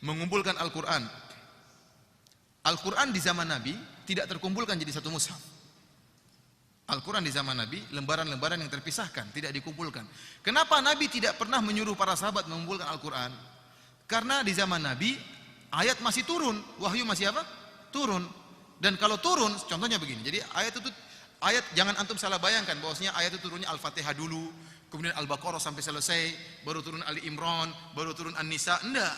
mengumpulkan Al-Quran. Al-Quran di zaman Nabi tidak terkumpulkan jadi satu mushaf. Al-Quran di zaman Nabi lembaran-lembaran yang terpisahkan, tidak dikumpulkan. Kenapa Nabi tidak pernah menyuruh para sahabat mengumpulkan Al-Quran? Karena di zaman Nabi ayat masih turun, wahyu masih apa? Turun. Dan kalau turun, contohnya begini. Jadi ayat jangan antum salah bayangkan bahwasanya ayat itu turunnya Al-Fatihah dulu, kemudian Al-Baqarah sampai selesai, baru turun Ali Imran, baru turun An-Nisa. Enggak.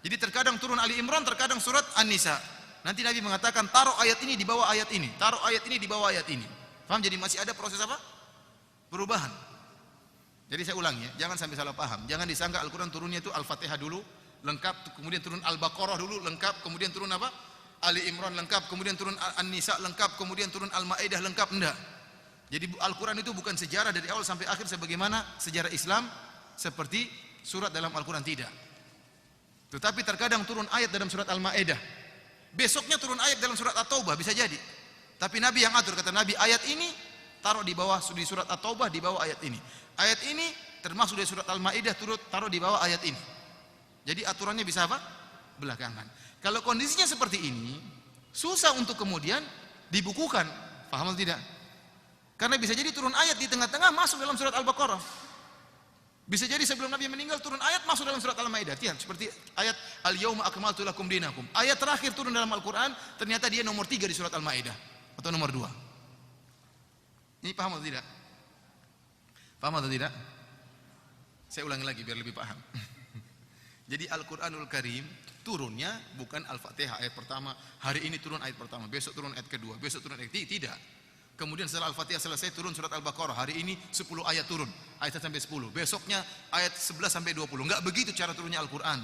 Jadi terkadang turun Ali Imran, terkadang surat An-Nisa. Nanti Nabi mengatakan taruh ayat ini di bawah ayat ini, taruh ayat ini di bawah ayat ini. Paham? Jadi masih ada proses apa? Perubahan. Jadi saya ulangi ya, jangan sampai salah paham. Jangan disangka Al-Quran turunnya itu Al-Fatihah dulu lengkap, kemudian turun Al-Baqarah dulu lengkap, kemudian turun apa? Ali Imran lengkap, kemudian turun An-Nisa lengkap, kemudian turun Al-Maidah lengkap. Enggak. Jadi Al-Quran itu bukan sejarah dari awal sampai akhir sebagaimana sejarah Islam seperti surat dalam Al-Quran, tidak. Tetapi terkadang turun ayat dalam surat Al-Maidah, besoknya turun ayat dalam surat At-Taubah, bisa jadi. Tapi Nabi yang atur, kata Nabi, ayat ini taruh di bawah di surat At-Taubah, di bawah ayat ini. Ayat ini termasuk dari surat Al-Maidah, taruh di bawah ayat ini. Jadi aturannya bisa apa? Belakangan. Kalau kondisinya seperti ini, susah untuk kemudian dibukukan. Paham atau tidak? Karena bisa jadi turun ayat di tengah-tengah masuk dalam surat Al-Baqarah. Bisa jadi sebelum Nabi meninggal turun ayat masuk dalam surat Al-Maidah. Seperti ayat Al-Yauma akmaltu lakum dinakum. Ayat terakhir turun dalam Al-Quran, ternyata dia nomor 3 di surat Al-Maidah atau nomor 2. Ini paham atau tidak? Paham atau tidak? Saya ulangi lagi biar lebih paham. Jadi Al-Quranul Karim turunnya bukan Al-Fatihah ayat pertama, hari ini turun ayat pertama, besok turun ayat kedua, besok turun ayat tidak. Kemudian setelah Al-Fatihah selesai turun surat Al-Baqarah, hari ini 10 ayat turun, ayat 1 sampai 10, besoknya ayat 11 sampai 20. Enggak begitu cara turunnya Al-Quran.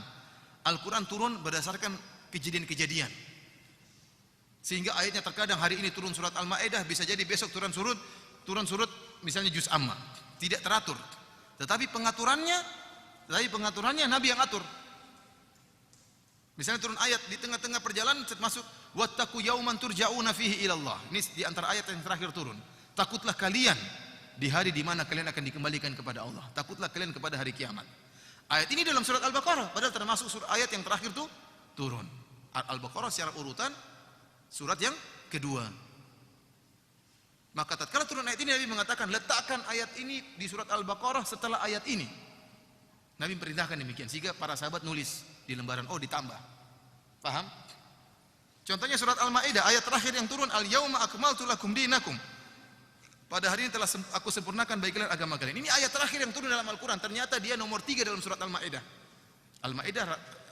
Al-Quran turun berdasarkan kejadian-kejadian. Sehingga ayatnya terkadang hari ini turun surat Al-Maidah, bisa jadi besok turun surut misalnya juz amma. Tidak teratur. Tetapi pengaturannya Nabi yang atur. Misalnya turun ayat di tengah-tengah perjalanan masuk wattaqu yauman turja'una fihi ilallah. Ini di antara ayat yang terakhir turun. Takutlah kalian di hari di mana kalian akan dikembalikan kepada Allah. Takutlah kalian kepada hari kiamat. Ayat ini dalam surat Al-Baqarah, padahal termasuk ayat yang terakhir itu turun. Al-Baqarah secara urutan surat yang kedua. Maka tatkala turun ayat ini Nabi mengatakan letakkan ayat ini di surat Al-Baqarah setelah ayat ini. Nabi perintahkan demikian sehingga para sahabat nulis di lembaran, oh ditambah. Paham? Contohnya surat Al-Maidah ayat terakhir yang turun Al-Yauma akmaltu lakum dinakum. Pada hari ini telah aku sempurnakan bagi kalian agama kalian. Ini ayat terakhir yang turun dalam Al-Quran. Ternyata dia nomor 3 dalam surat Al-Maidah. Al-Maidah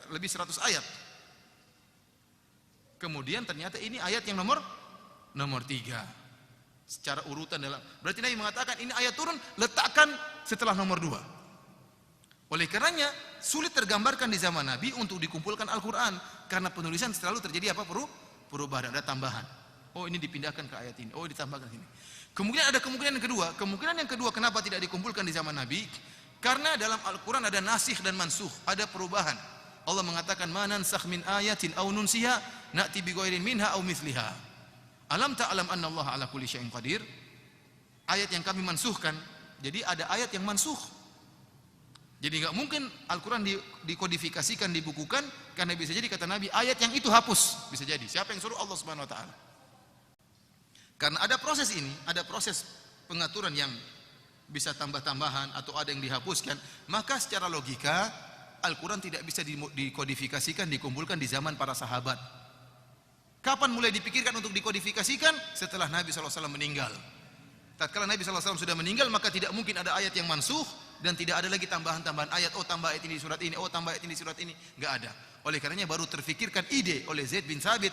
lebih 100 ayat. Kemudian ternyata ini ayat yang nomor 3 secara urutan dalam. Berarti Nabi mengatakan ini ayat turun letakkan setelah nomor 2. Oleh karenanya sulit tergambarkan di zaman Nabi untuk dikumpulkan Al-Quran karena penulisan selalu terjadi apa? Perubahan, ada tambahan. Oh ini dipindahkan ke ayat ini, oh ditambahkan sini. Kemudian ada kemungkinan yang kedua. Kemungkinan yang kedua kenapa tidak dikumpulkan di zaman Nabi? Karena dalam Al-Quran ada nasikh dan mansukh, ada perubahan. Allah mengatakan manansakh min ayatin aw nunsiha na'ti bi ghairin minha aw mithliha. Alam ta'lam anna Allah ala kulli syai'in qadir. Ayat yang kami mansuhkan. Jadi ada ayat yang mansukh. Jadi enggak mungkin Al-Quran dikodifikasikan, dibukukan, karena bisa jadi kata Nabi ayat yang itu hapus. Bisa jadi. Siapa yang suruh? Allah Subhanahu wa taala. Karena ada proses ini, ada proses pengaturan yang bisa tambah-tambahan atau ada yang dihapuskan, maka secara logika Al-Quran tidak bisa dikodifikasikan, dikumpulkan di zaman para sahabat. Kapan mulai dipikirkan untuk dikodifikasikan? Setelah Nabi SAW meninggal. Tatkala Nabi SAW sudah meninggal, maka tidak mungkin ada ayat yang mansuh dan tidak ada lagi tambahan-tambahan ayat. Oh tambah ayat ini di surat ini, oh tambah ayat ini di surat ini. Enggak ada. Oleh karenanya baru terfikirkan ide oleh Zaid bin Thabit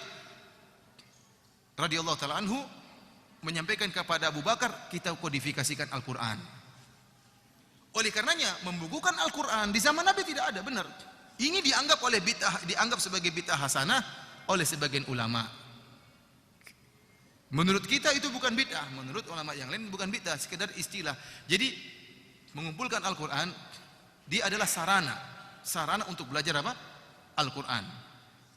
radhiyallahu taala anhu menyampaikan kepada Abu Bakar, kita kodifikasikan Al-Quran. Oleh karenanya membukukan Al-Quran di zaman Nabi tidak ada, benar. Ini dianggap sebagai bid'ah hasanah oleh sebagian ulama. Menurut kita itu bukan bid'ah, menurut ulama yang lain bukan bid'ah, sekedar istilah. Jadi mengumpulkan Al-Quran dia adalah sarana untuk belajar apa? Al-Quran.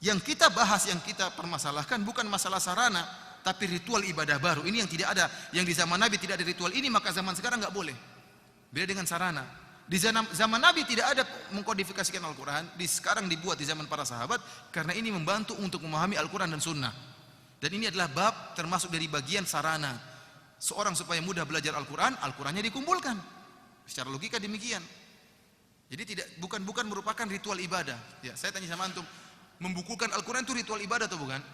Yang kita bahas, yang kita permasalahkan bukan masalah sarana, tapi ritual ibadah baru. Ini yang tidak ada, yang di zaman Nabi tidak ada ritual ini, maka zaman sekarang nggak boleh. Beda dengan sarana. Di zaman Nabi tidak ada mengkodifikasikan Al-Quran, sekarang dibuat di zaman para sahabat, karena ini membantu untuk memahami Al-Quran dan Sunnah. Dan ini adalah bab termasuk dari bagian sarana seorang supaya mudah belajar Al-Quran, Al-Qurannya dikumpulkan. Secara logika demikian. Jadi bukan merupakan ritual ibadah. Ya, saya tanya sama antum, membukukan Al-Quran itu ritual ibadah atau bukan?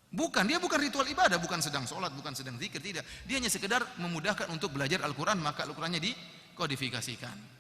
Bukan, dia bukan ritual ibadah, bukan sedang sholat, bukan sedang zikir, tidak. Dia hanya sekedar memudahkan untuk belajar Al-Quran, maka Al-Qurannya dikodifikasikan.